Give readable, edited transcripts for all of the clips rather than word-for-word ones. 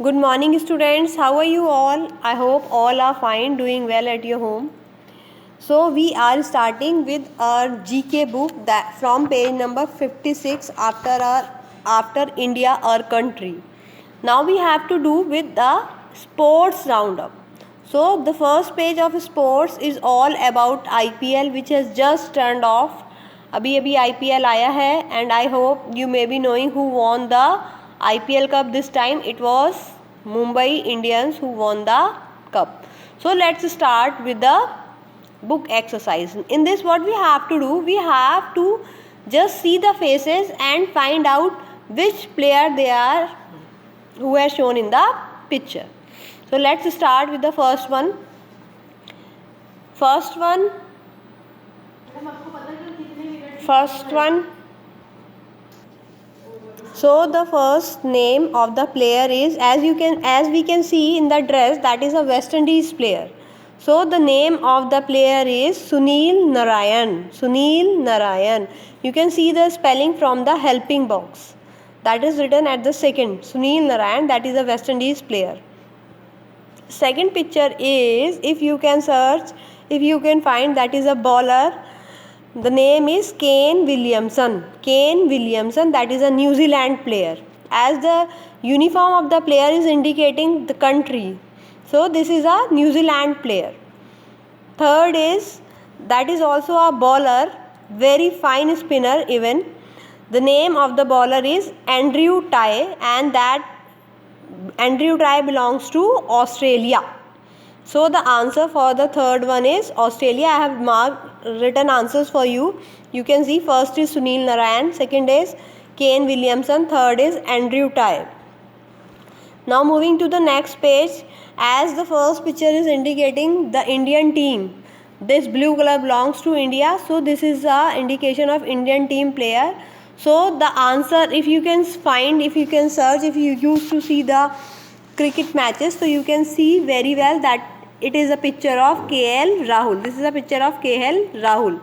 Good morning, students. How are you all? I hope all are fine, doing well at your home. So we are starting with our GK book that from page number 56 after India, our country. Now we have to do with the sports roundup. So the first page of sports is all about IPL, which has just turned off. अभी IPL आया है and I hope you may be knowing who won the IPL cup this time. It was Mumbai Indians who won the cup. So let's start with the book exercise. In this, what we have to do, we have to just see the faces and find out which player they are who are shown in the picture. So let's start with the first one. First one. So the first name of the player is, as we can see in the dress, that is a West Indies player. So the name of the player is Sunil Narayan. Sunil Narayan. You can see the spelling from the helping box. That is written at the second. Sunil Narayan, that is a West Indies player. Second picture is, if you can search, if you can find, that is a bowler. The name is Kane Williamson. Kane Williamson, that is a New Zealand player. As the uniform of the player is indicating the country, so this is a New Zealand player. Third is, that is also a bowler, very fine spinner even. The name of the bowler is Andrew Tye, and that Andrew Tye belongs to Australia. So the answer for the third one is Australia. I have written answers for you. You can see first is Sunil Narayan, second is Kane Williamson, third is Andrew Tye. Now moving to the next page, as the first picture is indicating the Indian team. This blue color belongs to India, so this is a indication of Indian team player. So the answer, if you can find, if you can search, if you used to see the cricket matches, so you can see very well that it is a picture of KL Rahul. This is a picture of KL Rahul.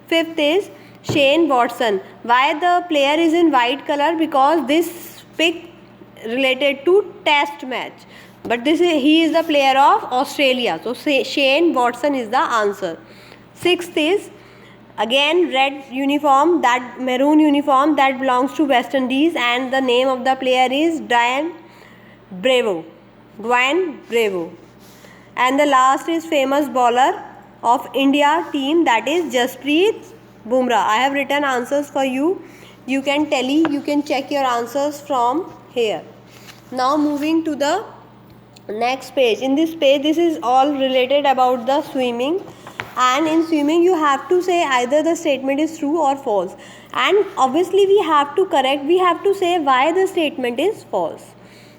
Fifth is Shane Watson. Why the player is in white color? Because this pic related to test match. But he is the player of Australia. So Shane Watson is the answer. Sixth is again red uniform, that maroon uniform, that belongs to West Indies, and the name of the player is Dwayne Bravo. And the last is famous bowler of India team, that is Jasprit Bumrah. I have written answers for you. You can check your answers from here. Now moving to the next page. In this page, this is all related about the swimming, and in swimming you have to say either the statement is true or false, and obviously we have to say why the statement is false.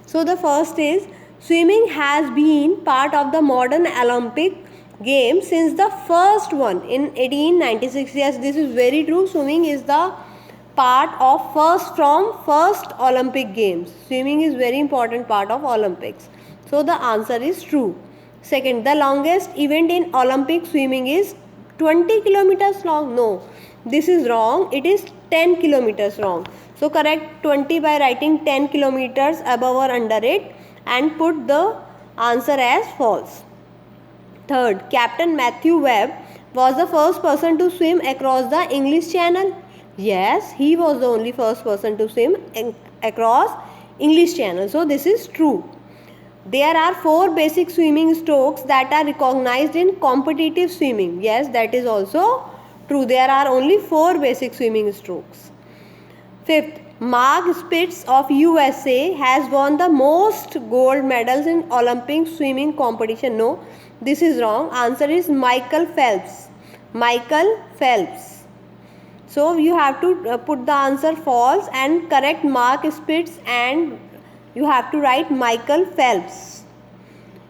So the first is, swimming has been part of the modern Olympic Games since the first one in 1896. Yes, this is very true. Swimming is the part of first Olympic Games. Swimming is very important part of Olympics. So the answer is true. Second, the longest event in Olympic swimming is 20 kilometers long. No, this is wrong. It is 10 kilometers long. So correct 20 by writing 10 kilometers above or under it, and put the answer as false. Third, Captain Matthew Webb was the first person to swim across the English Channel. Yes, he was the only first person to swim across English Channel. So this is true. There are 4 basic swimming strokes that are recognized in competitive swimming. Yes, that is also true. There are only 4 basic swimming strokes. Fifth, Mark Spitz of USA has won the most gold medals in Olympic swimming competition. No, this is wrong. Answer is Michael Phelps. Michael Phelps. So you have to put the answer false and correct Mark Spitz, and you have to write Michael Phelps.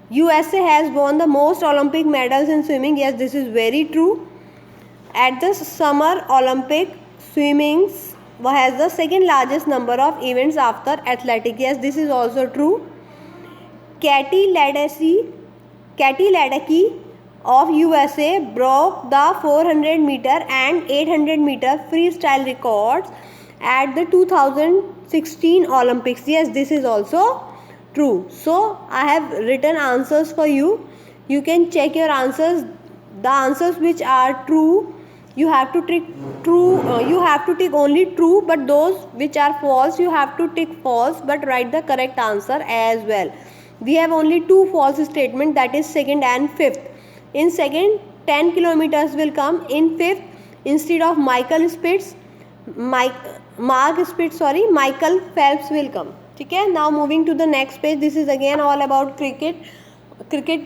USA has won the most Olympic medals in swimming. Yes, this is very true. At the Summer Olympic, swimming has the second largest number of events after athletics. Yes, this is also true. Katie Ledecky of USA broke the 400 meter and 800 meter freestyle records at the 2016 Olympics. Yes, this is also true. So I have written answers for you. You can check your answers. The answers which are true, you have to tick true. You have to tick only true, but those which are false, you have to tick false, but write the correct answer as well. We have only two false statements, that is second and fifth. In second, 10 kilometers will come. In fifth, instead of Michael Spitz, Michael Phelps will come. Okay, now moving to the next page. This is again all about cricket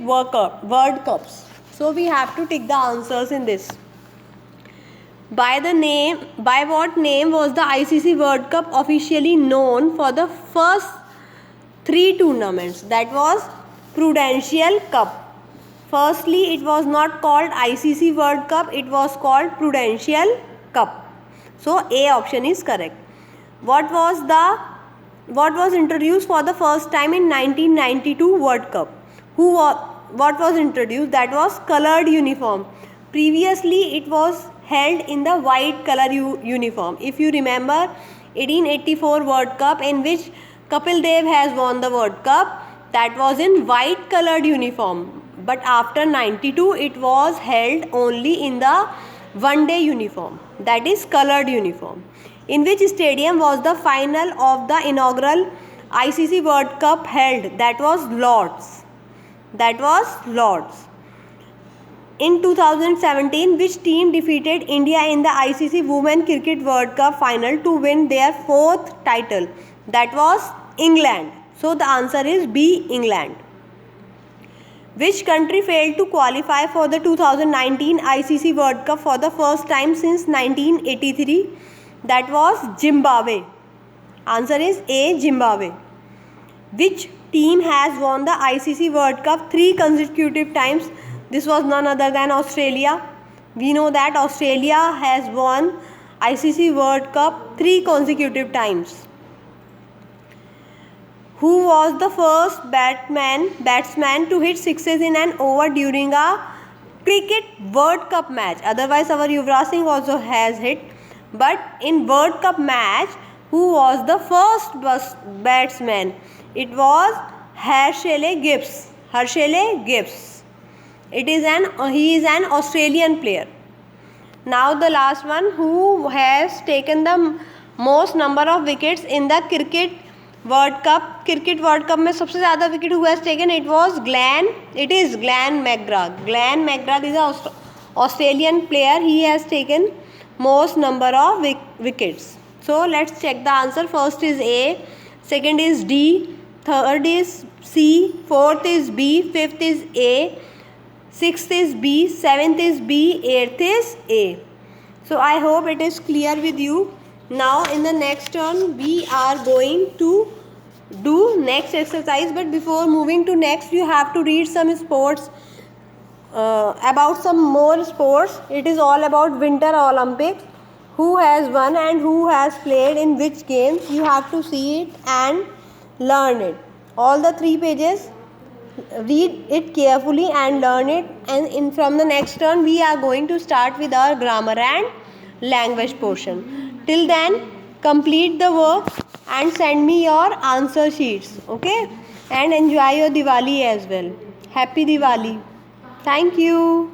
World Cups. So we have to tick the answers in this. By what name was the ICC World Cup officially known for the first 3 tournaments? That was Prudential Cup. Firstly, it was not called ICC World Cup, it was called Prudential Cup. So A option is correct. What was introduced for the first time in 1992 World Cup? What was introduced? That was colored uniform. Previously it was held in the white color uniform. If you remember 1884 World Cup, in which Kapil Dev has won the World Cup, that was in white colored uniform. But after 92 it was held only in the one day uniform, that is colored uniform. In which stadium was the final of the inaugural ICC World Cup held? That was Lord's. In 2017, which team defeated India in the ICC Women Cricket World Cup final to win their 4th title? That was England. So the answer is B, England. Which country failed to qualify for the 2019 ICC World Cup for the first time since 1983? That was Zimbabwe. Answer is A, Zimbabwe. Which team has won the ICC World Cup 3 consecutive times? This was none other than Australia. We know that Australia has won ICC World Cup 3 consecutive times. Who was the first batsman to hit sixes in an over during a Cricket World Cup match? Otherwise our Yuvraj Singh also has hit. But in World Cup match, who was the first batsman? It was Herschelle Gibbs. He is an Australian player. Now the last one, who has taken the most number of wickets in the Cricket World Cup में सबसे ज़्यादा wicket who has taken? It is Glenn McGrath. Glenn McGrath is an Australian player. He has taken most number of wickets. So let's check the answer. First is A, second is D, third is C, fourth is B, fifth is A, sixth is B, seventh is B, eighth is A. So I hope it is clear with you. Now in the next turn we are going to do next exercise, but before moving to next you have to read some sports, about some more sports. It is all about Winter Olympics. Who has won and who has played in which games? You have to see it and learn it. All the 3 pages, read it carefully and learn it. And from the next turn we are going to start with our grammar and language portion. Till then, complete the work and send me your answer sheets. Okay? And enjoy your Diwali as well. Happy Diwali. Thank you.